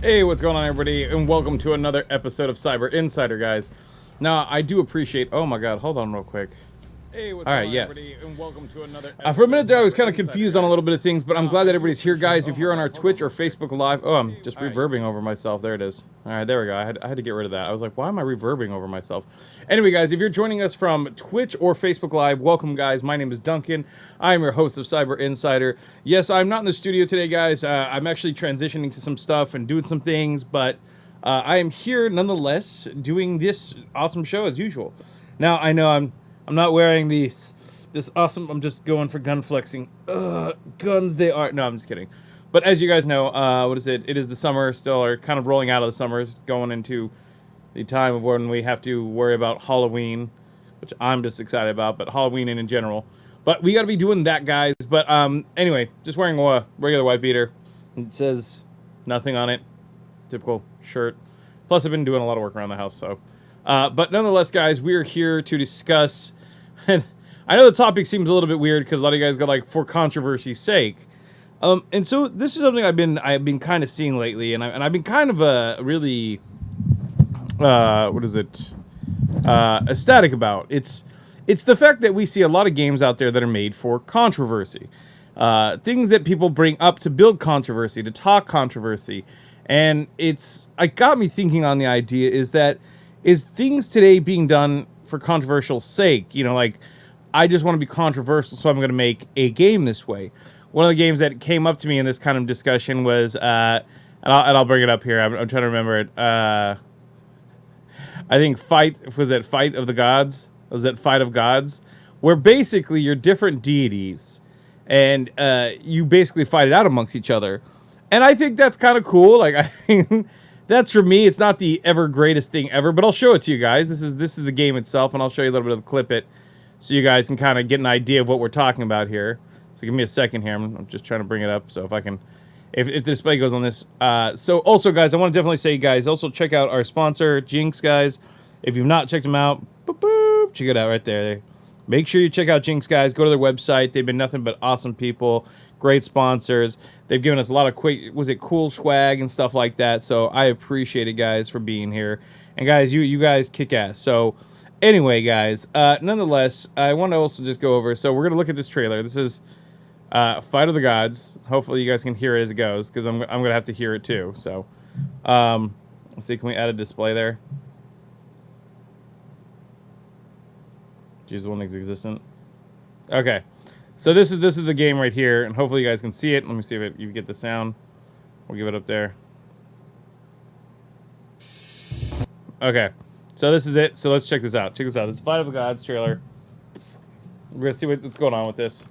Hey, what's going on, everybody, and welcome to another episode of Cyber Insider, guys. Now, I do appreciate... Oh my god, hold on real quick. Hey, what's going on, everybody, and welcome to another episode. For a minute there, I was kind of confused on a little bit of things, but I'm glad that everybody's here, guys. If you're on our Twitch or Facebook Live... Oh, I'm just reverbing over myself. There it is. All right, there we go. I had to get rid of that. I was like, why am I reverbing over myself? Anyway, guys, if you're joining us from Twitch or Facebook Live, welcome, guys. My name is Duncan. I am your host of Cyber Insider. Yes, I'm not in the studio today, guys. I'm actually transitioning to some stuff and doing some things, but I am here nonetheless doing this awesome show as usual. Now, I know I'm not wearing this awesome... I'm just going for gun flexing. Guns they are... No, I'm just kidding. But as you guys know, what is it? It is the summer still, or kind of rolling out of the summers, going into the time of when we have to worry about Halloween, which I'm just excited about, but Halloween in general. But we got to be doing that, guys. But anyway, just wearing a regular white beater. It says nothing on it. Typical shirt. Plus, I've been doing a lot of work around the house, so... but nonetheless, guys, we're here to discuss... And I know the topic seems a little bit weird because a lot of you guys got, like, for controversy's sake. And so this is something I've been kind of seeing lately, and I've been kind of really... ecstatic about. It's the fact that we see a lot of games out there that are made for controversy. Things that people bring up to build controversy, to talk controversy. And it got me thinking on the idea is things today being done for controversial sake? You know, like, I just want to be controversial, so I'm going to make a game this way. One of the games that came up to me in this kind of discussion was, and I'll bring it up here. I'm trying to remember it. I think Fight of the Gods? Was it Fight of Gods? Where basically you're different deities, and you basically fight it out amongst each other. And I think that's kind of cool. Like, I mean, that's for me. It's not the ever greatest thing ever, but I'll show it to you guys. This is the game itself, and I'll show you a little bit of the clip it, so you guys can kind of get an idea of what we're talking about here. So give me a second here. I'm just trying to bring it up. So if I can, if the display goes on this. So also, guys, I want to definitely say, guys, also check out our sponsor, Jinx, guys. If you've not checked them out, boop, boop, check it out right there. Make sure you check out Jinx, guys. Go to their website. They've been nothing but awesome people. Great sponsors. They've given us a lot of cool swag and stuff like that. So I appreciate it, guys, for being here. And guys, you guys kick ass. So anyway, guys, nonetheless, I want to also just go over. So we're gonna look at this trailer. This is Fight of the Gods. Hopefully, you guys can hear it as it goes, because I'm gonna have to hear it too. So let's see. Can we add a display there? Choose the one that's existent. Okay. So this is the game right here, and hopefully you guys can see it. Let me see if you get the sound. We'll give it up there. Okay, so this is it. So let's check this out. Check this out. This is Fight of the Gods trailer. We're gonna see what's going on with this.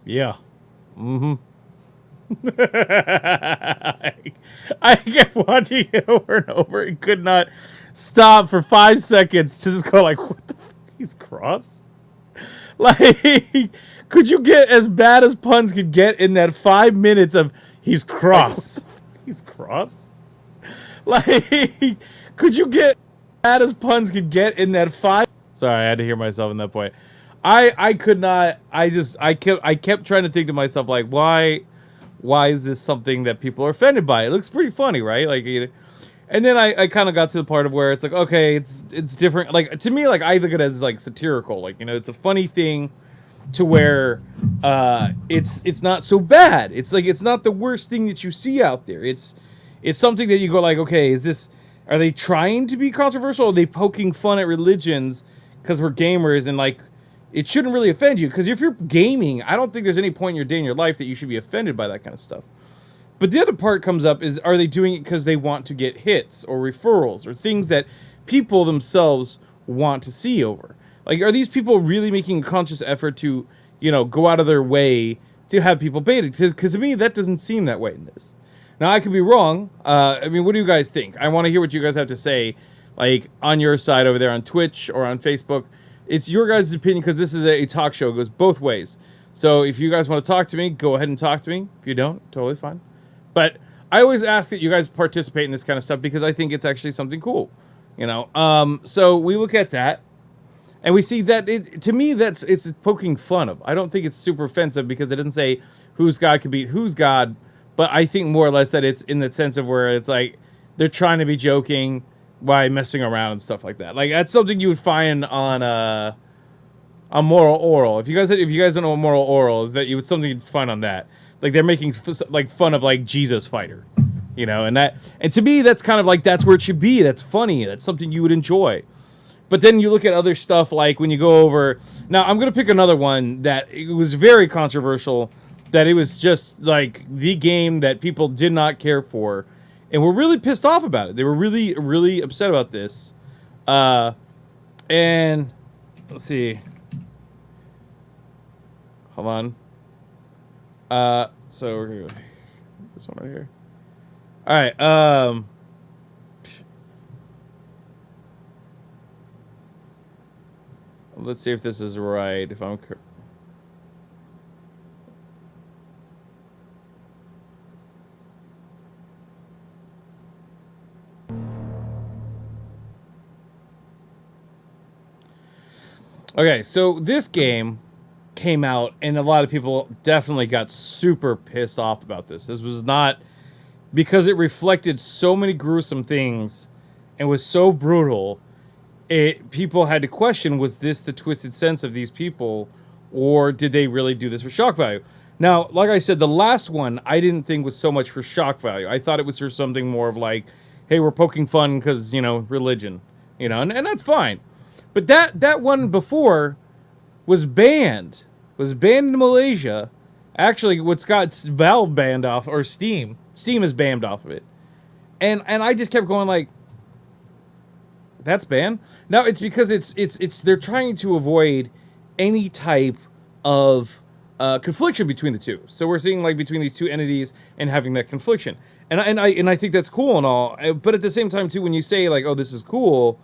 Yeah. Mm-hmm. I kept watching it over and over and could not stop for 5 seconds to just go like, what the fuck? He's Cross? Like, could you get as bad as puns could get in that 5 minutes of he's Cross? He's Cross? Like, could you get as bad as puns could get in that 5... Sorry, I had to hear myself in that point. I could not. I kept trying to think to myself, like, why is this something that people are offended by? It looks pretty funny, right? Like, and then I kind of got to the part of where it's like, okay, it's different. Like, to me, like, I look at it as like satirical. Like, you know, it's a funny thing to where it's not so bad. It's like it's not the worst thing that you see out there. It's something that you go like, okay, are they trying to be controversial? Are they poking fun at religions because we're gamers and like it shouldn't really offend you? Because if you're gaming, I don't think there's any point in your day in your life that you should be offended by that kind of stuff. But the other part comes up is, are they doing it because they want to get hits or referrals or things that people themselves want to see over? Like, are these people really making a conscious effort to, go out of their way to have people baited? Because to me, that doesn't seem that way in this. Now, I could be wrong. I mean, what do you guys think? I want to hear what you guys have to say, like, on your side over there on Twitch or on Facebook. It's your guys' opinion because this is a talk show. It goes both ways. So if you guys want to talk to me, go ahead and talk to me. If you don't, totally fine. But I always ask that you guys participate in this kind of stuff because I think it's actually something cool, So we look at that, and we see that to me it's poking fun of. I don't think it's super offensive because it doesn't say whose God could beat whose God, but I think more or less that it's in the sense of where it's like they're trying to be joking by messing around and stuff like that. Like that's something you would find on Moral Oral. If you guys don't know what Moral Oral is, that you would something you'd find on that. Like they're making like fun of like Jesus Fighter, and to me that's kind of like that's where it should be. That's funny. That's something you would enjoy. But then you look at other stuff like when you go over. Now I'm gonna pick another one that it was very controversial. That it was just like the game that people did not care for, and were really pissed off about it. They were really really upset about this. And let's see. Hold on. So we're gonna go this one right here. All right. Let's see if this is right. If I'm okay, so this game came out, and a lot of people definitely got super pissed off about this. This was not because it reflected so many gruesome things and was so brutal. People had to question: was this the twisted sense of these people, or did they really do this for shock value? Now, like I said, the last one I didn't think was so much for shock value. I thought it was for something more of like, hey, we're poking fun because religion, and that's fine. But that one before was banned. Was banned in Malaysia. Actually, what's got Valve banned off, or Steam. Steam is banned off of it. And I just kept going like, that's banned? No, it's because it's they're trying to avoid any type of confliction between the two. So we're seeing like between these two entities and having that confliction. And I think that's cool and all. But at the same time too, when you say like, oh, this is cool,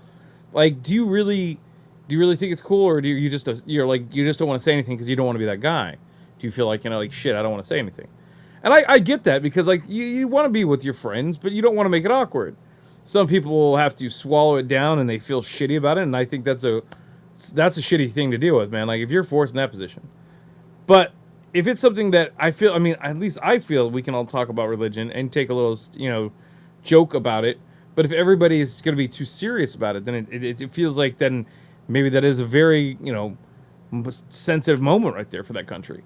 like, do you really think it's cool, or do you just you just don't want to say anything because you don't want to be that guy? Do you feel like like shit, I don't want to say anything? And I get that because like you want to be with your friends, but you don't want to make it awkward. Some people will have to swallow it down and they feel shitty about it, and I think that's a shitty thing to deal with, man. Like if you're forced in that position. But if it's something that I feel, I mean, at least I feel we can all talk about religion and take a little joke about it. But if everybody is going to be too serious about it, then it feels like then maybe that is a very, sensitive moment right there for that country.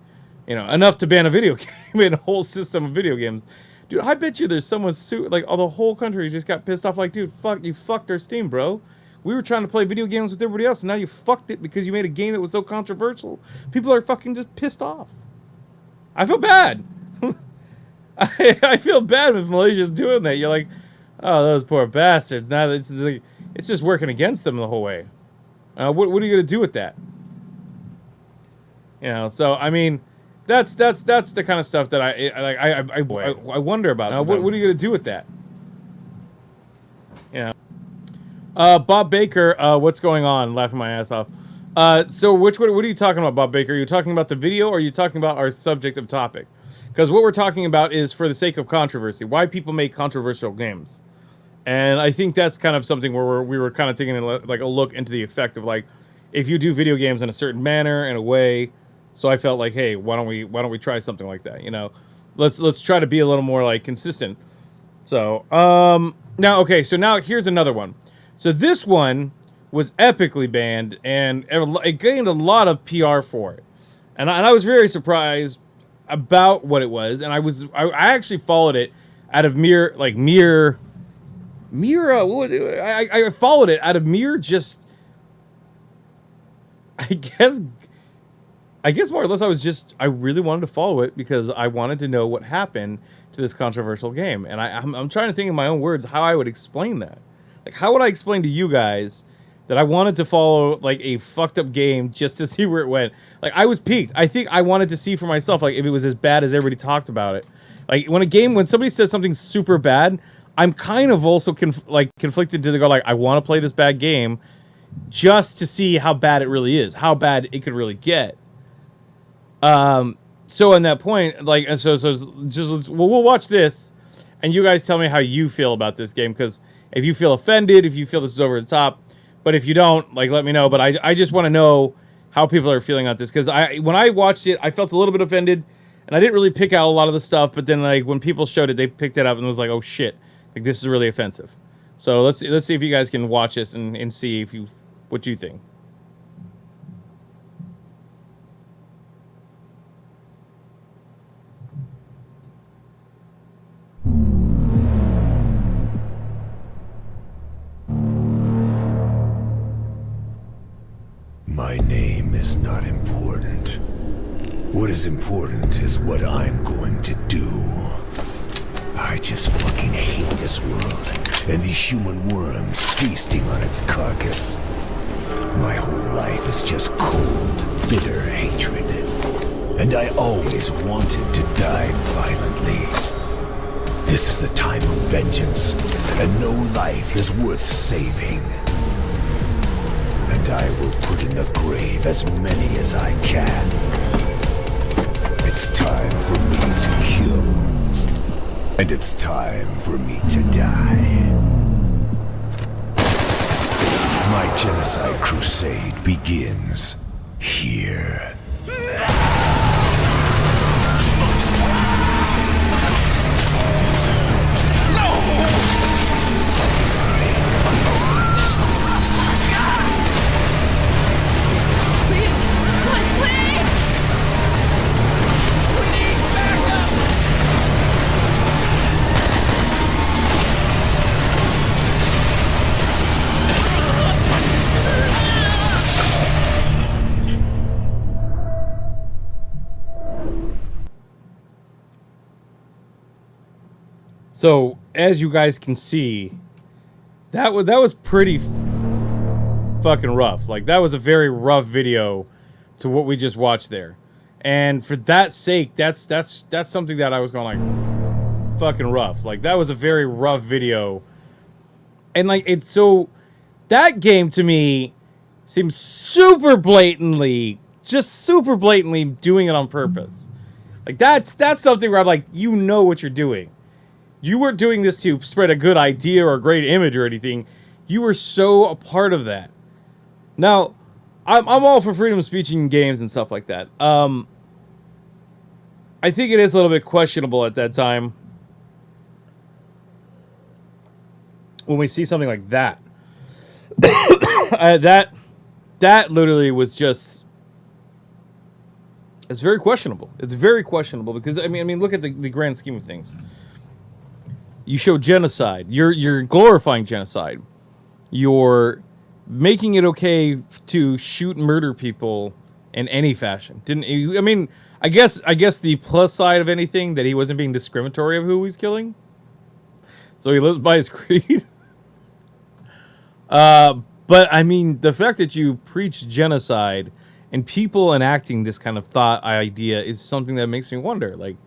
Enough to ban a video game and a whole system of video games. Dude, I bet you there's someone like the whole country just got pissed off like, dude, you fucked our Steam, bro. We were trying to play video games with everybody else, and now you fucked it because you made a game that was so controversial. People are fucking just pissed off. I feel bad. I feel bad if Malaysia's doing that. You're like, oh, those poor bastards. Now it's just working against them the whole way. What are you gonna do with that? So I mean, that's the kind of stuff that I wonder about. What are you gonna do with that? Bob Baker, what's going on? Laughing my ass off. So what are you talking about, Bob Baker? Are you talking about the video, or are you talking about our subject of topic? Because what we're talking about is for the sake of controversy, why people make controversial games. And I think that's kind of something where we were kind of taking like a look into the effect of like, if you do video games in a certain manner, in a way. So I felt like, hey, why don't we try something like that? Let's try to be a little more like consistent. So now here's another one. So this one was epically banned, and it gained a lot of PR for it. And I was very surprised about what it was, and I actually followed it out of I followed it out of mere just I guess more or less I really wanted to follow it because I wanted to know what happened to this controversial game, and I'm trying to think in my own words how I would explain that. Like, how would I explain to you guys that I wanted to follow like a fucked up game just to see where it went? Like, I was piqued. I think I wanted to see for myself, like, if it was as bad as everybody talked about it. Like, when somebody says something super bad, I'm kind of also conflicted to go like, I want to play this bad game just to see how bad it really is, how bad it could really get. So on that point, like, and so we'll watch this, and you guys tell me how you feel about this game, because if you feel offended, if you feel this is over the top, but if you don't, like, let me know. But I just want to know how people are feeling on this, because when I watched it, I felt a little bit offended, and I didn't really pick out a lot of the stuff. But then, like, when people showed it, they picked it up and was like, "Oh shit, like, this is really offensive." So let's see if you guys can watch this and see what you think. My name is not important. What is important is what I'm going to do. I just fucking hate this world and these human worms feasting on its carcass. My whole life is just cold, bitter hatred. And I always wanted to die violently. This is the time of vengeance, and no life is worth saving. And I will put in the grave as many as I can. It's time for me to kill. And it's time for me to die. My genocide crusade begins here. So, as you guys can see, that was pretty fucking rough. Like, that was a very rough video to what we just watched there. And for that sake, that's something that I was going like, fucking rough. Like, that was a very rough video. And like, that game to me seems super blatantly doing it on purpose. Like, that's something where I'm like, you know what you're doing. You weren't doing this to spread a good idea or a great image or anything. You were so a part of that. Now, I'm all for freedom of speech in games and stuff like that. I think it is a little bit questionable at that time when we see something like that. That literally was just... It's very questionable. It's very questionable because, I mean, look at the grand scheme of things. You show genocide. You're glorifying genocide. You're making it okay to shoot and murder people in any fashion. I mean, I guess the plus side of anything that he wasn't being discriminatory of who he's killing. So he lives by his creed. But I mean, the fact that you preach genocide and people enacting this kind of thought idea is something that makes me wonder. Like,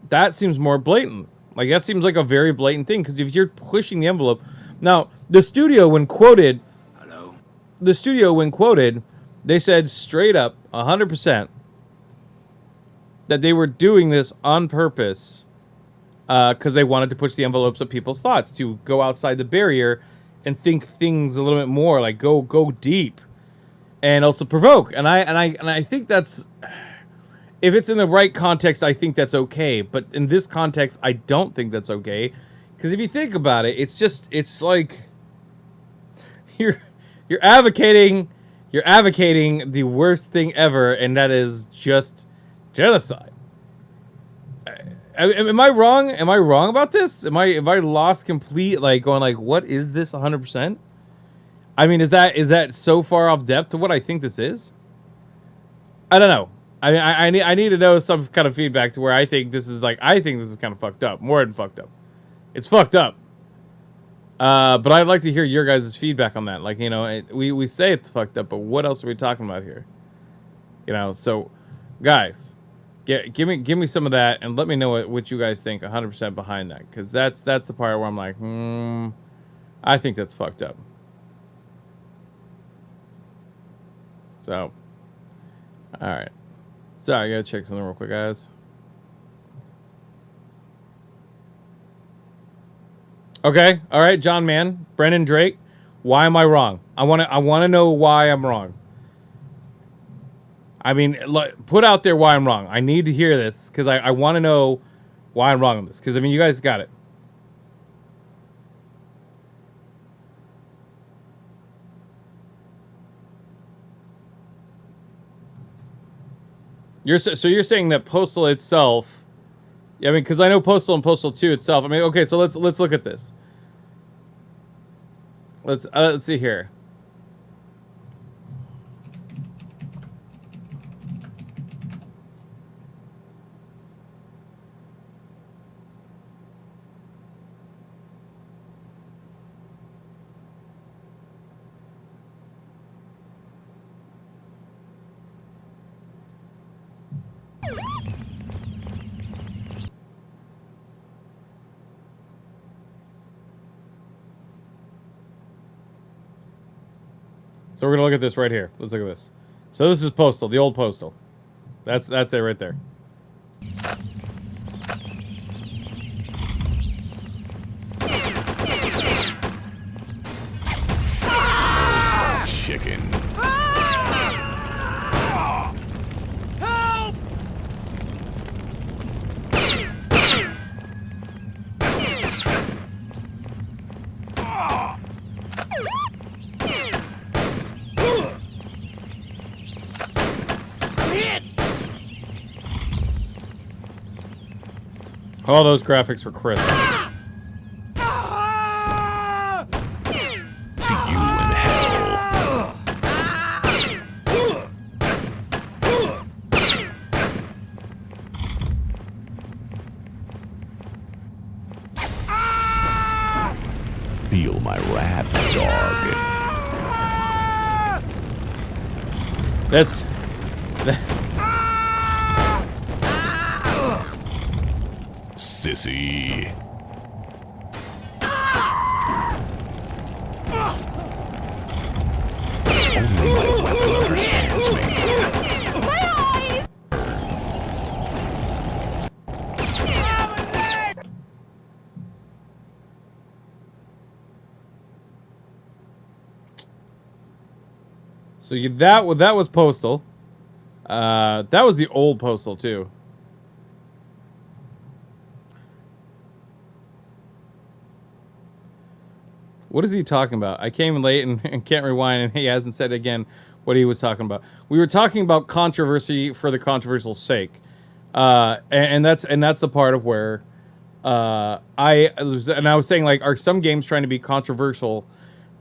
that seems more blatant. Like, that seems like a very blatant thing, because if you're pushing the envelope... Now, the studio, when quoted... Hello? The studio, when quoted, they said straight up, 100%, that they were doing this on purpose because they wanted to push the envelopes of people's thoughts, to go outside the barrier and think things a little bit more, like go deep, and also provoke. And I think that's... If it's in the right context, I think that's okay. But in this context, I don't think that's okay. Because if you think about it, it's like you're advocating You're advocating the worst thing ever, and that is just genocide. Am I wrong? Am I wrong about this? Am I lost complete? Like going like, what is this? 100%. I mean, is that so far off depth to what I think this is? I don't know. I mean, I need to know some kind of feedback to where I think this is like, I think this is kind of fucked up, more than fucked up. It's fucked up. But I'd like to hear your guys' feedback on that. Like, you know, we say it's fucked up, but what else are we talking about here? You know, so guys, give me some of that and let me know what you guys think 100% behind that, because that's the part where I'm like, I think that's fucked up. So, all right. Sorry, I gotta check something real quick, guys. Okay, all right, John Mann, Brennan Drake. Why am I wrong? I wanna know why I'm wrong. I mean, put out there why I'm wrong. I need to hear this because I want to know why I'm wrong on this. Because I mean, you guys got it. So you're saying that Postal itself? Yeah, I mean, because I know Postal and Postal 2 itself. I mean, okay, so let's look at this. Let's see here. So we're gonna look at this right here. Let's look at this. So this is Postal, the old Postal. That's it right there. Smells like chicken. Help! All those graphics were crisp. See you in hell. Feel my wrath, dog. That's... Sissy. Only my weapon understands me. So that was Postal. That was the old Postal too. What is he talking about? I came late and can't rewind, and he hasn't said again what he was talking about. We were talking about controversy for the controversial sake, and that's the part of where I was saying, like, are some games trying to be controversial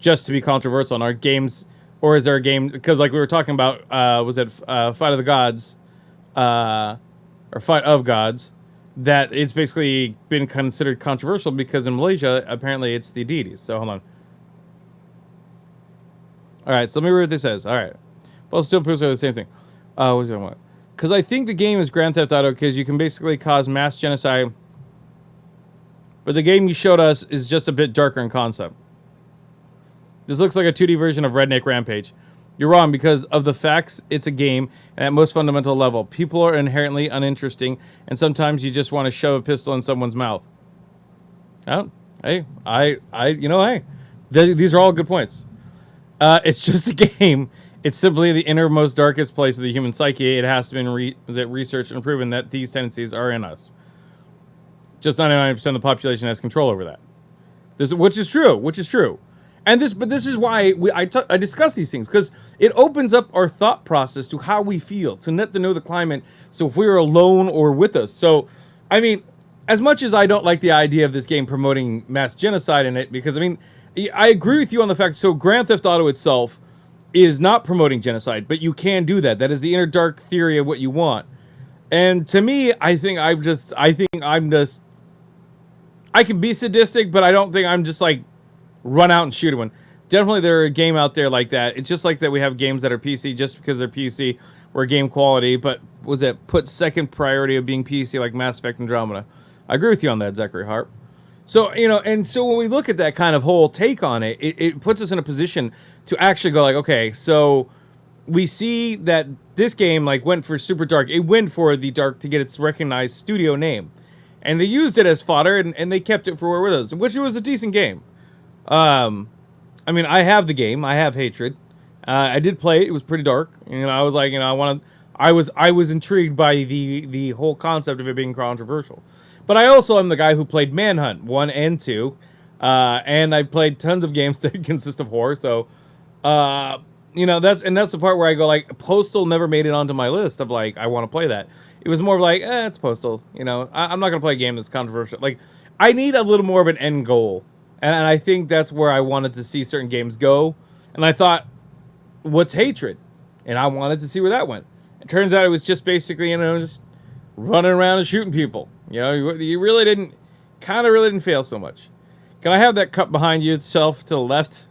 just to be controversial? And are games, or is there a game, because like we were talking about, was it Fight of the Gods, or Fight of Gods, that it's basically been considered controversial because in Malaysia, apparently it's the deities. So hold on. All right, so let me read what this says. All right. Well, still proves the same thing. What's that one? Because I think the game is Grand Theft Auto because you can basically cause mass genocide. But the game you showed us is just a bit darker in concept. This looks like a 2D version of Redneck Rampage. You're wrong because of the facts. It's a game, and at most fundamental level, people are inherently uninteresting, and sometimes you just want to shove a pistol in someone's mouth. Oh, hey, hey, these are all good points. It's just a game. It's simply the innermost, darkest place of the human psyche. It has to be researched and proven that these tendencies are in us. Just 99% of the population has control over that. Which is true. But this is why I discuss these things, because it opens up our thought process to how we feel, to net to know the climate. So if we're alone or with us. So, I mean, as much as I don't like the idea of this game promoting mass genocide in it, because I mean, I agree with you on the fact. So Grand Theft Auto itself is not promoting genocide, but you can do that. That is the inner dark theory of what you want. And to me, I can be sadistic, but I don't think I'm just like run out and shoot one. Definitely there are a game out there like that. It's just like that we have games that are PC just because they're PC or game quality, but was it put second priority of being PC like Mass Effect Andromeda. I agree with you on that, Zachary Harp. So, you know, and so when we look at that kind of whole take on it, it puts us in a position to actually go like, okay, so we see that this game like went for super dark. It went for the dark to get its recognized studio name. And they used it as fodder, and they kept it for where it was, which was a decent game. I mean, I have the game. I have Hatred. I did play it. It was pretty dark. You know, I was like, you know, I was intrigued by the whole concept of it being controversial. But I also am the guy who played Manhunt 1 and 2. And I played tons of games that consist of horror. So, you know, that's the part where I go like, Postal never made it onto my list of like, I want to play that. It was more of like, it's Postal. You know, I'm not going to play a game that's controversial. Like, I need a little more of an end goal. And I think that's where I wanted to see certain games go. And I thought, what's Hatred? And I wanted to see where that went. It turns out it was just basically, you know, just running around and shooting people. You know, you really didn't fail so much. Can I have that cup behind you itself to the left?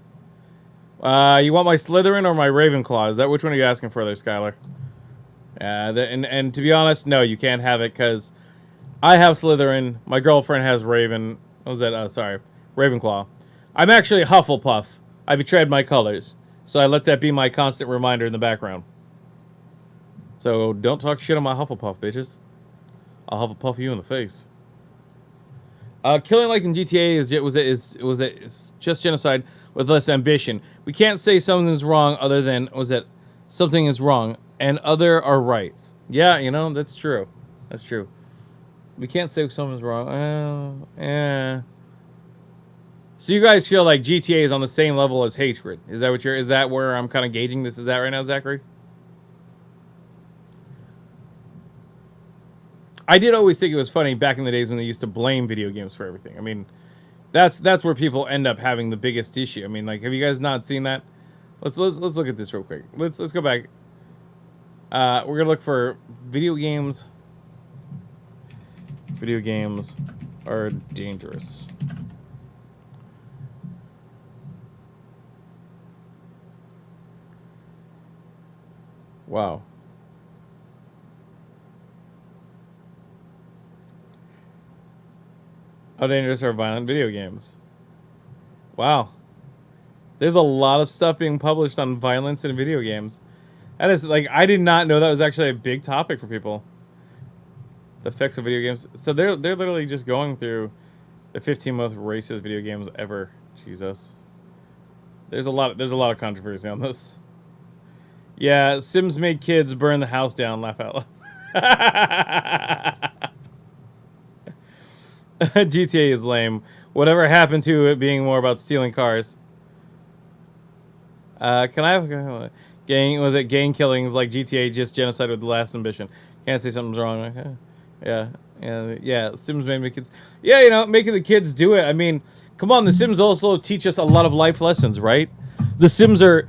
You want my Slytherin or my Ravenclaw? Is that which one are you asking for there, Skylar? And to be honest, no, you can't have it because I have Slytherin. My girlfriend has Raven. What was that? Sorry. Ravenclaw. I'm actually Hufflepuff. I betrayed my colors. So I let that be my constant reminder in the background. So don't talk shit on my Hufflepuff, bitches. I'll Hufflepuff you in the face. Killing like in GTA is just genocide with less ambition. We can't say something's wrong other than something is wrong and other are right. Yeah, you know, that's true. That's true. We can't say something's wrong. So you guys feel like GTA is on the same level as Hatred? Is that where I'm kind of gauging this? Is that right now, Zachary? I did always think it was funny back in the days when they used to blame video games for everything. I mean, that's where people end up having the biggest issue. I mean, like, have you guys not seen that? Let's look at this real quick. Let's go back. We're gonna look for video games. Video games are dangerous. Wow. How dangerous are violent video games? Wow. There's a lot of stuff being published on violence in video games. That is, like, I did not know that was actually a big topic for people. The effects of video games. So they're literally just going through the 15 most racist video games ever. Jesus. There's a lot of controversy on this. Yeah, Sims made kids burn the house down. Laugh out loud. GTA is lame. Whatever happened to it being more about stealing cars? Can I have gang? Was it gang killings like GTA? Just genocide with the last ambition. Can't say something's wrong. Okay. Yeah. Sims made me kids. Yeah, you know, making the kids do it. I mean, come on. The Sims also teach us a lot of life lessons, right? The Sims are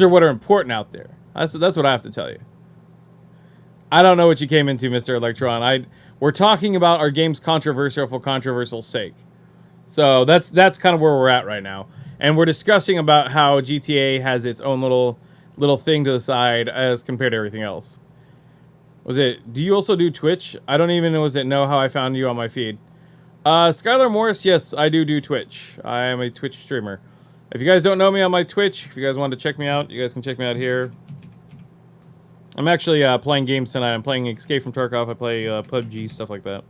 what are important out there. That's what I have to tell you. I don't know what you came into, Mr. Electron. We're talking about our game's controversial for controversial sake. So that's kind of where we're at right now. And we're discussing about how GTA has its own little thing to the side as compared to everything else. Do you also do Twitch? I don't even know how I found you on my feed. Skylar Morris, yes, I do Twitch. I am a Twitch streamer. If you guys don't know me on my Twitch, if you guys want to check me out, you guys can check me out here. I'm actually playing games tonight. I'm playing Escape from Tarkov. I play PUBG, stuff like that.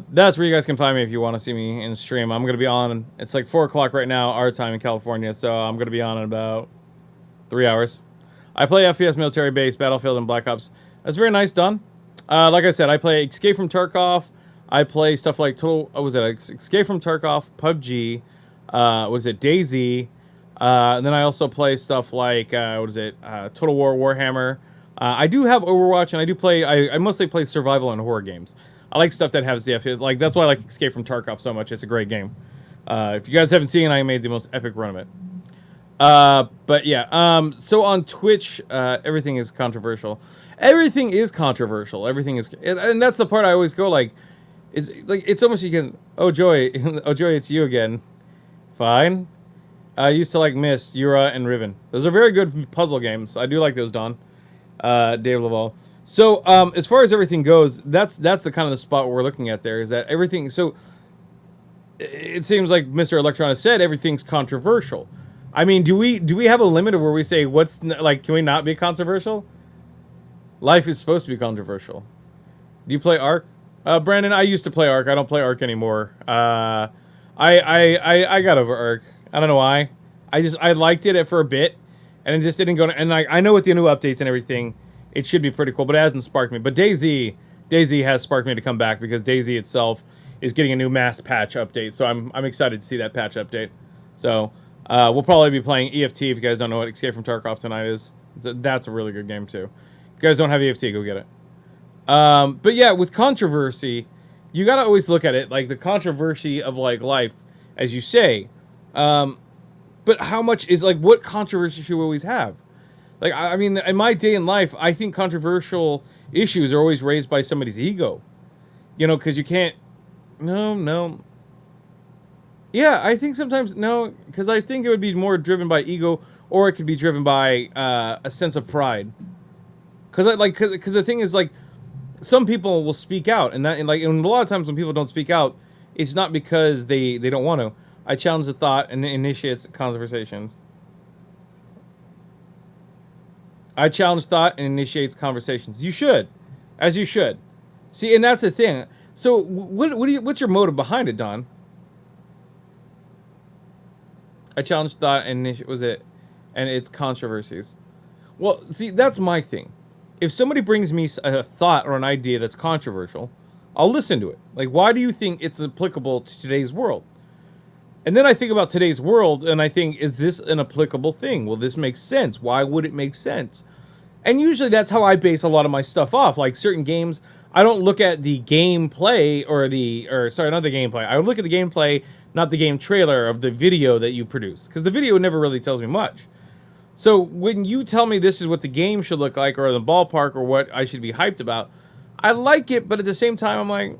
That's where you guys can find me if you want to see me in stream. I'm going to be on. It's like 4 o'clock right now, our time in California, so I'm going to be on in about 3 hours. I play FPS Military Base, Battlefield, and Black Ops. That's very nice done. Like I said, I play Escape from Tarkov. I play stuff like Escape from Tarkov, PUBG, DayZ, and then I also play stuff like Total War Warhammer. I do have Overwatch, and I do play. I mostly play survival and horror games. I like stuff that has the FPS. Like that's why I like Escape from Tarkov so much. It's a great game. If you guys haven't seen it, I made the most epic run of it. But yeah, so on Twitch, everything is controversial. Everything is controversial. Everything is, and that's the part I always go like, it's almost you can. Oh joy, oh joy, it's you again. Fine. I used to like Myst, Yura, and Riven. Those are very good puzzle games. I do like those, Don. Dave Laval. So, as far as everything goes, that's the kind of the spot we're looking at there, is that everything, so, it seems like Mr. Electron has said everything's controversial. I mean, do we have a limit of where we say, can we not be controversial? Life is supposed to be controversial. Do you play Ark? Brandon, I used to play Ark. I don't play Ark anymore. I got over Ark. I don't know why. I liked it for a bit, and it just didn't go. And I know with the new updates and everything, it should be pretty cool, but it hasn't sparked me. But DayZ has sparked me to come back because DayZ itself is getting a new mass patch update. So I'm excited to see that patch update. So we'll probably be playing EFT. If you guys don't know what Escape from Tarkov tonight is, that's a really good game too. If you guys don't have EFT, go get it. But yeah, with controversy, you gotta always look at it like the controversy of like life, as you say. But how much is like what controversy should we always have? Like, I mean, in my day in life, I think controversial issues are always raised by somebody's ego. You know, because you can't... No. Yeah, I think sometimes... No, because I think it would be more driven by ego, or it could be driven by a sense of pride. Because the thing is, like, some people will speak out, and a lot of times when people don't speak out, it's not because they don't want to. I challenge the thought and initiates conversations. I challenge thought and initiates conversations. You should, as you should. See, and that's the thing. So, what's your motive behind it, Don? I challenge thought and and its controversies. Well, see, that's my thing. If somebody brings me a thought or an idea that's controversial, I'll listen to it. Like, why do you think it's applicable to today's world? And then I think about today's world, and I think, is this an applicable thing? Will this make sense? Why would it make sense? And usually that's how I base a lot of my stuff off. Like certain games, I don't look at the gameplay not the gameplay. I look at the gameplay, not the game trailer of the video that you produce. Because the video never really tells me much. So when you tell me this is what the game should look like, or the ballpark, or what I should be hyped about, I like it, but at the same time, I'm like,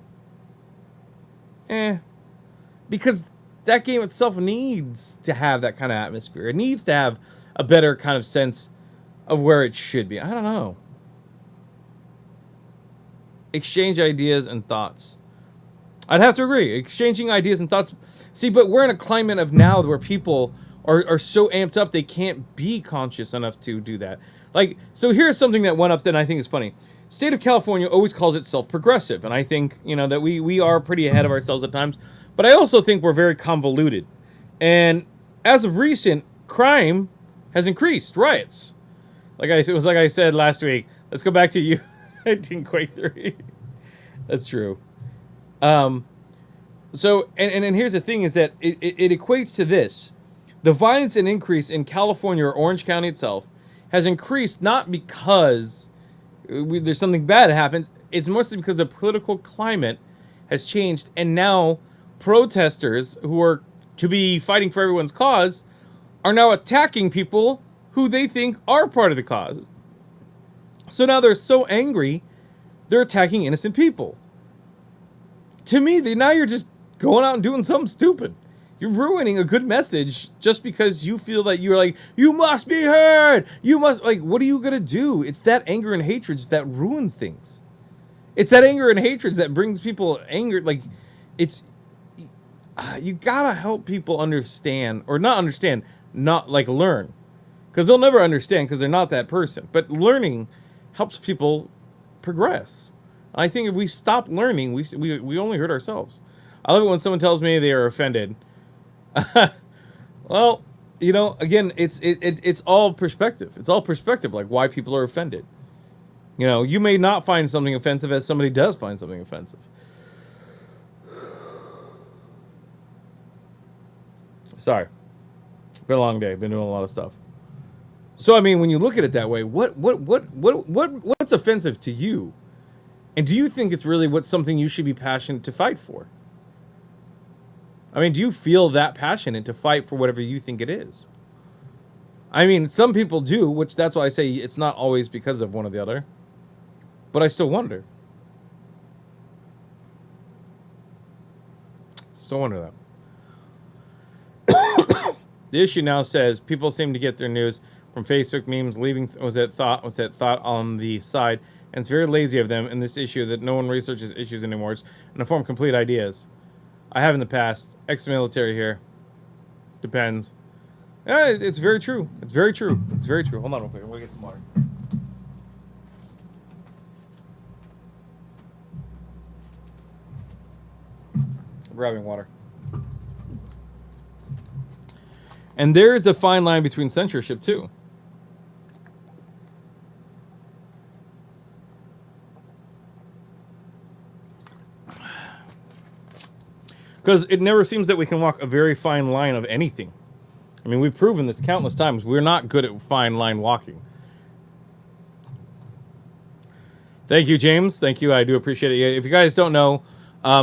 because that game itself needs to have that kind of atmosphere. It needs to have a better kind of sense of where it should be. I don't know. Exchange ideas and thoughts. I'd have to agree. Exchanging ideas and thoughts. See, but we're in a climate of now where people are so amped up they can't be conscious enough to do that. Like, so here's something that went up that I think is funny. State of California always calls itself progressive, and I think, that we are pretty ahead of ourselves at times. But I also think we're very convoluted. And as of recent, crime has increased. Riots. Like I said last week. Let's go back to you. I didn't quite 3. That's true. So, and here's the thing is that it equates to this. The violence and increase in California or Orange County itself has increased not because there's something bad that happens. It's mostly because the political climate has changed, and now protesters who are to be fighting for everyone's cause are now attacking people who they think are part of the cause. So now they're so angry, they're attacking innocent people. To me, now you're just going out and doing something stupid. You're ruining a good message just because you feel that you're like, you must be heard. You must, like, what are you going to do? It's that anger and hatred that ruins things. It's that anger and hatred that brings people anger. Like, you gotta help people understand, or not understand, not like learn. Because they'll never understand because they're not that person. But learning helps people progress. I think if we stop learning, we only hurt ourselves. I love it when someone tells me they are offended. Well, again, it's all perspective. It's all perspective, like why people are offended. You may not find something offensive as somebody does find something offensive. Sorry. Been a long day. Been doing a lot of stuff. So I mean, when you look at it that way, what's offensive to you? And do you think it's really something you should be passionate to fight for? I mean, do you feel that passionate to fight for whatever you think it is? I mean, some people do, which that's why I say it's not always because of one or the other. But I still wonder. Still wonder that. The issue now says people seem to get their news from Facebook memes, leaving was that thought on the side, and it's very lazy of them in this issue that no one researches issues anymore. It's in the form complete ideas. I have in the past. Ex-military here. Depends. Yeah, it's very true. It's very true. It's very true. Hold on real quick. I'm gonna get some water. I'm grabbing water. And there's a fine line between censorship too. Because it never seems that we can walk a very fine line of anything. I mean, we've proven this countless times. We're not good at fine line walking. Thank you, James. Thank you. I do appreciate it. If you guys don't know,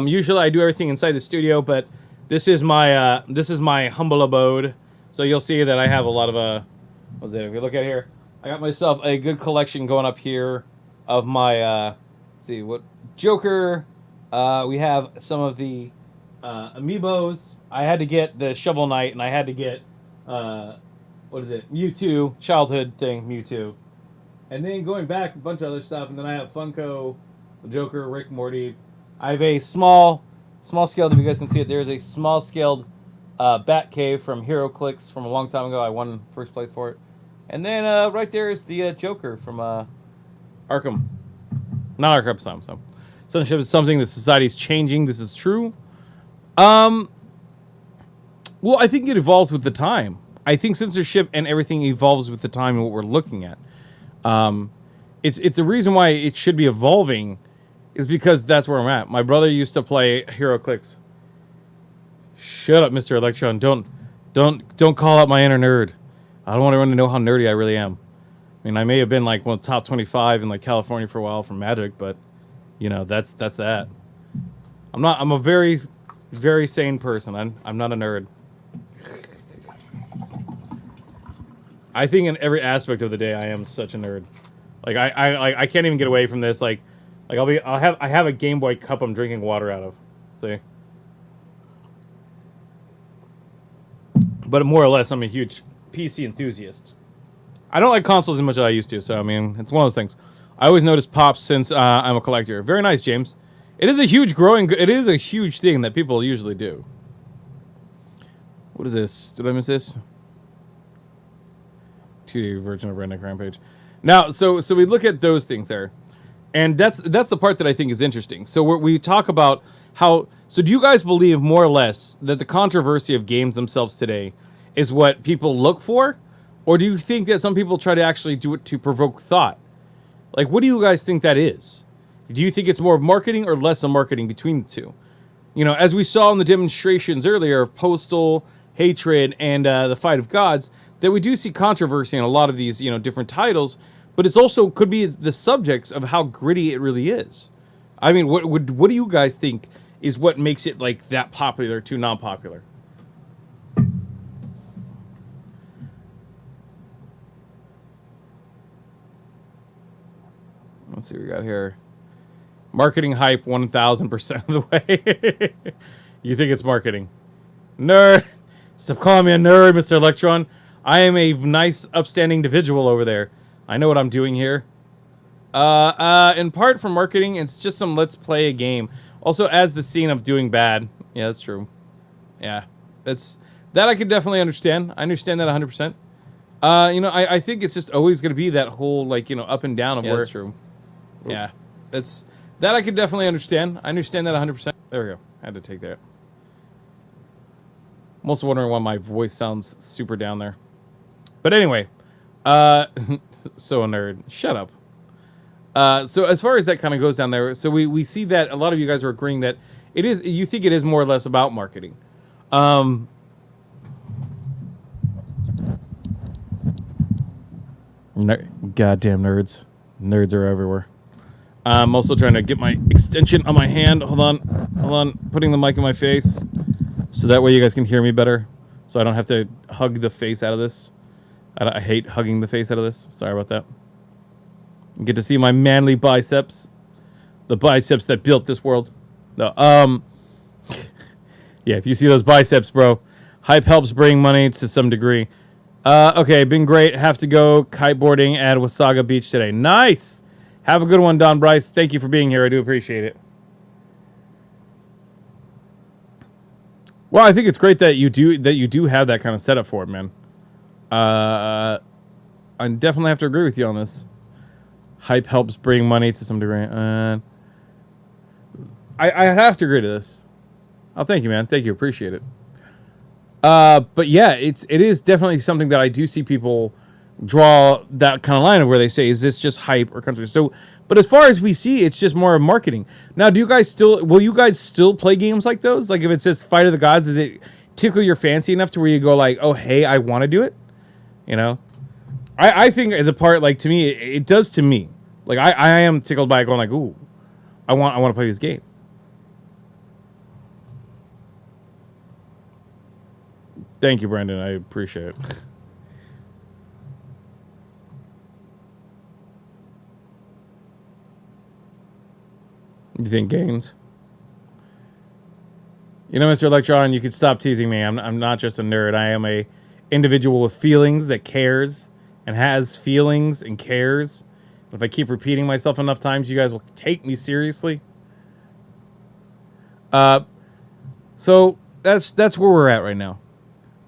usually I do everything inside the studio, but this is my humble abode. So you'll see that I have a lot of what's it? If you look at here, I got myself a good collection going up here of my let's see what Joker. We have some of the amiibos. I had to get the Shovel Knight, and I had to get what is it? Mewtwo, childhood thing, Mewtwo. And then going back, a bunch of other stuff, and then I have Funko, the Joker, Rick, Morty. I have a small scaled, if you guys can see it, there's a small scaled Bat Cave from Hero Clicks from a long time ago. I won first place for it. And then right there is the Joker from Arkham. Not Arkham Asylum. So censorship is something that society is changing. This is true. Well, I think it evolves with the time. I think censorship and everything evolves with the time and what we're looking at. It's the reason why it should be evolving is because that's where I'm at. My brother used to play Hero Clicks. Shut up, Mr. Electron. Don't call out my inner nerd. I don't want everyone to know how nerdy I really am. I mean, I may have been like one of the top 25 in like California for a while from Magic, but you know, that's that. I'm a very, very sane person. I'm not a nerd. I think in every aspect of the day I am such a nerd. Like I can't even get away from this. Like I have a Game Boy cup I'm drinking water out of. See? But more or less, I'm a huge PC enthusiast. I don't like consoles as much as I used to, so I mean, it's one of those things. I always notice pops since I'm a collector. Very nice, James. It is a huge thing that people usually do. What is this? Did I miss this? 2D version of Redneck Rampage. Now, so we look at those things there, and that's the part that I think is interesting. So we talk about how. So do you guys believe more or less that the controversy of games themselves today is what people look for, or do you think that some people try to actually do it to provoke thought? Like, what do you guys think that is? Do you think it's more of marketing or less of marketing between the two? You know, as we saw in the demonstrations earlier of Postal, Hatred, and the Fight of Gods, that we do see controversy in a lot of these, you know, different titles, but it's also could be the subjects of how gritty it really is. I mean, what do you guys think is what makes it like that popular to non-popular? Let's see what we got here. Marketing hype 1000% of the way. You think it's marketing? Nerd. Stop calling me a nerd, Mr. Electron. I am a nice, upstanding individual over there. I know what I'm doing here. In part for marketing, it's just some let's play a game. Also adds the scene of doing bad. Yeah, that's true. Yeah, that I can definitely understand. I understand that 100%. You know, I think it's just always going to be that whole, like, you know, up and down of where it's true. Yeah, that I can definitely understand. I understand that 100%. There we go. I had to take that. I'm also wondering why my voice sounds super down there. But anyway, so a nerd. Shut up. So as far as that kind of goes down there, so we see that a lot of you guys are agreeing that it is, you think it is more or less about marketing. Goddamn nerds. Nerds are everywhere. I'm also trying to get my extension on my hand. Hold on. Putting the mic in my face. So that way you guys can hear me better. So I don't have to hug the face out of this. I hate hugging the face out of this. Sorry about that. You get to see my manly biceps. The biceps that built this world. No, yeah, if you see those biceps, bro. Hype helps bring money to some degree. Okay, been great. Have to go kiteboarding at Wasaga Beach today. Nice. Have a good one, Don Bryce. Thank you for being here. I do appreciate it. Well, I think it's great that you do have that kind of setup for it, man. I definitely have to agree with you on this. Hype helps bring money to some degree. I have to agree to this. Oh, thank you, man. Thank you. Appreciate it. But yeah, it is definitely something that I do see people draw that kind of line of where they say, is this just hype or country? So, but as far as we see, it's just more of marketing. Now, will you guys still play games like those? Like if it says Fight of the Gods, does it tickle your fancy enough to where you go like, oh, hey, I want to do it? You know? I think as a part, like to me, it does to me. Like I am tickled by it going like, ooh, I want to play this game. Thank you, Brandon. I appreciate it. You think gains? You know, Mr. Electron, you could stop teasing me. I'm not just a nerd. I am a individual with feelings that cares and has feelings and cares. If I keep repeating myself enough times, you guys will take me seriously. So that's where we're at right now.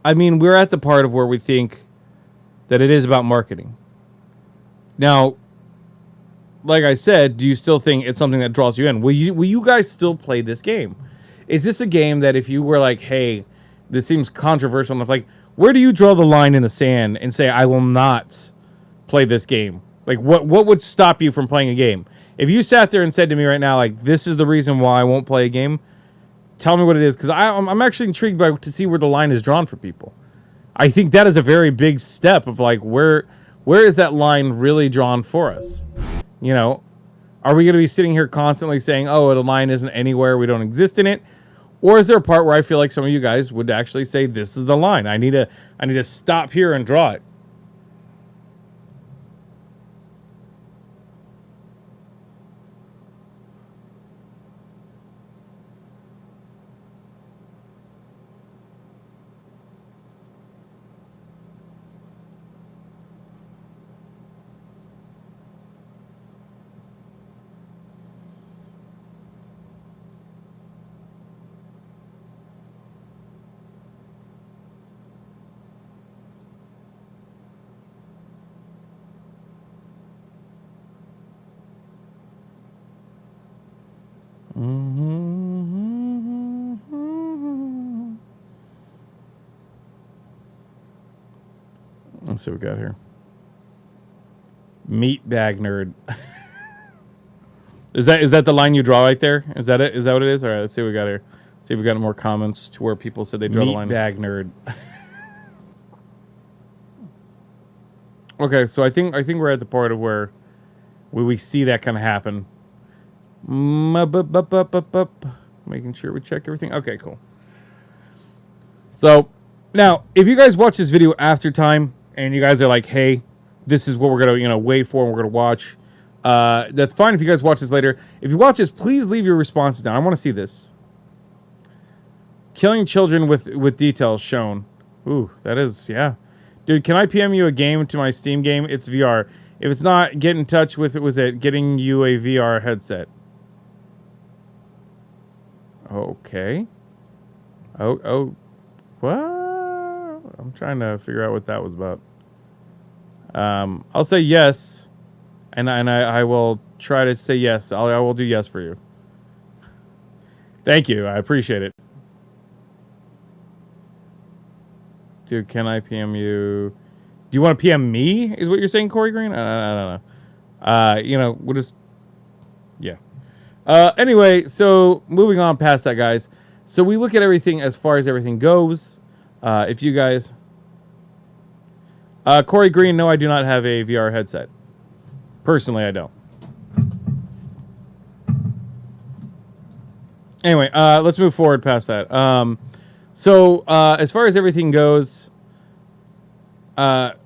I mean, we're at the part of where we think that it is about marketing. Now, like I said, do you still think it's something that draws you in? Will you guys still play this game? Is this a game that if you were like, hey, this seems controversial enough, like, where do you draw the line in the sand and say, I will not play this game? Like, what would stop you from playing a game? If you sat there and said to me right now, like, this is the reason why I won't play a game, tell me what it is, because I'm actually intrigued to see where the line is drawn for people. I think that is a very big step of like where is that line really drawn for us? You know, are we going to be sitting here constantly saying, oh, the line isn't anywhere, we don't exist in it? Or is there a part where I feel like some of you guys would actually say this is the line? I need to stop here and draw it. Let's see what we got here. Meat bag nerd. Is that the line you draw right there? Is that it? Is that what it is? All right, let's see what we got here. Let's see if we got more comments to where people said they draw the line. Meat bag nerd. Okay, so I think we're at the part of where we see that kind of happen. Making sure we check everything. Okay, cool. So now, if you guys watch this video after time and you guys are like, hey, this is what we're gonna wait for and we're gonna watch, that's fine if you guys watch this later. If you watch this, please leave your responses down. I want to see this. Killing children with details shown. Ooh, that is, yeah. Dude, can I PM you a game to my Steam game? It's VR. If it's not, get in touch with getting you a VR headset. Okay. Oh, what? I'm trying to figure out what that was about. I'll say yes, and I will try to say yes. I will do yes for you. Thank you. I appreciate it. Dude, can I PM you? Do you want to PM me? Is what you're saying, Corey Green? I don't know. We'll just, yeah. Anyway, so moving on past that, guys. So we look at everything as far as everything goes. If you guys, Corey Green, no, I do not have a VR headset. Personally, I don't. Anyway, let's move forward past that. So as far as everything goes, but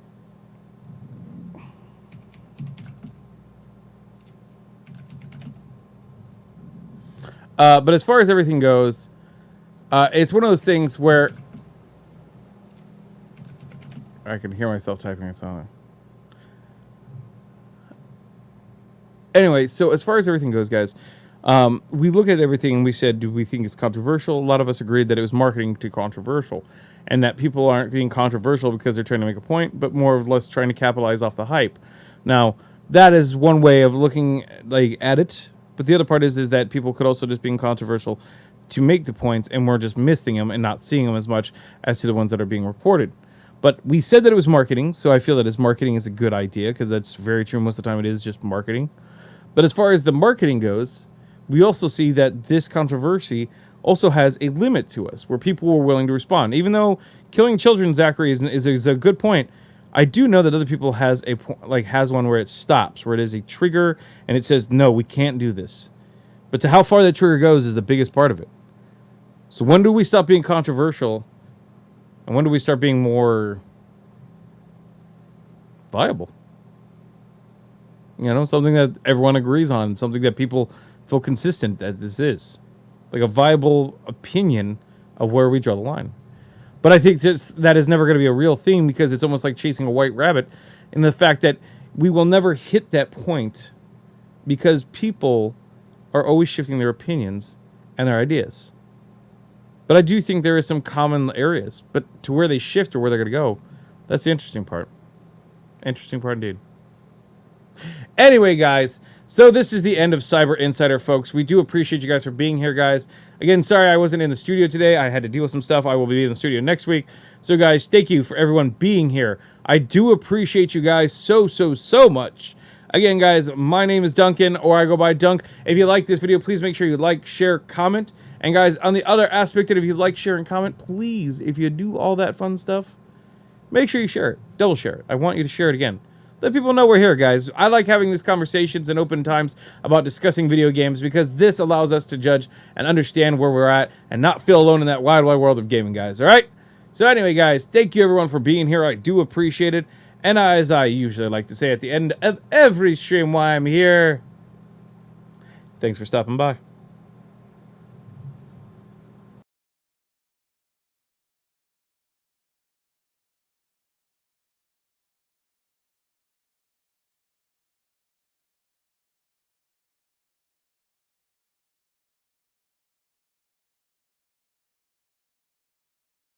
as far as everything goes, it's one of those things where I can hear myself typing. It's on. Anyway, so as far as everything goes, guys, we look at everything and we said, do we think it's controversial? A lot of us agreed that it was marketing to controversial, and that people aren't being controversial because they're trying to make a point, but more or less trying to capitalize off the hype. Now, that is one way of looking at it, but the other part is that people could also just being controversial to make the points, and we're just missing them and not seeing them as much as to the ones that are being reported. But we said that it was marketing, so I feel that as marketing is a good idea, because that's very true. Most of the time it is just marketing. But as far as the marketing goes, we also see that this controversy also has a limit to us, where people were willing to respond. Even though killing children, Zachary, is a good point, I do know that other people has one where it stops, where it is a trigger, and it says, no, we can't do this. But to how far that trigger goes is the biggest part of it. So when do we stop being controversial, and when do we start being more viable? You know, something that everyone agrees on, something that people feel consistent that this is. Like a viable opinion of where we draw the line. But I think that is never going to be a real thing, because it's almost like chasing a white rabbit, in the fact that we will never hit that point, because people are always shifting their opinions and their ideas. But I do think there is some common areas, but to where they shift or where they're going to go, that's the interesting part. Interesting part indeed. Anyway, guys, so this is the end of Cyber Insider, folks. We do appreciate you guys for being here, guys. Again, sorry I wasn't in the studio today. I had to deal with some stuff. I will be in the studio next week. So, guys, thank you for everyone being here. I do appreciate you guys so much. Again, guys, my name is Duncan, or I go by Dunk. If you like this video, please make sure you like, share, comment. And, guys, on the other aspect of it, if you like, share, and comment, please, if you do all that fun stuff, make sure you share it. Double share it. I want you to share it again. Let people know we're here, guys. I like having these conversations and open times about discussing video games, because this allows us to judge and understand where we're at and not feel alone in that wide world of gaming, guys. All right? So anyway, guys, thank you, everyone, for being here. I do appreciate it. And as I usually like to say at the end of every stream while I'm here, thanks for stopping by.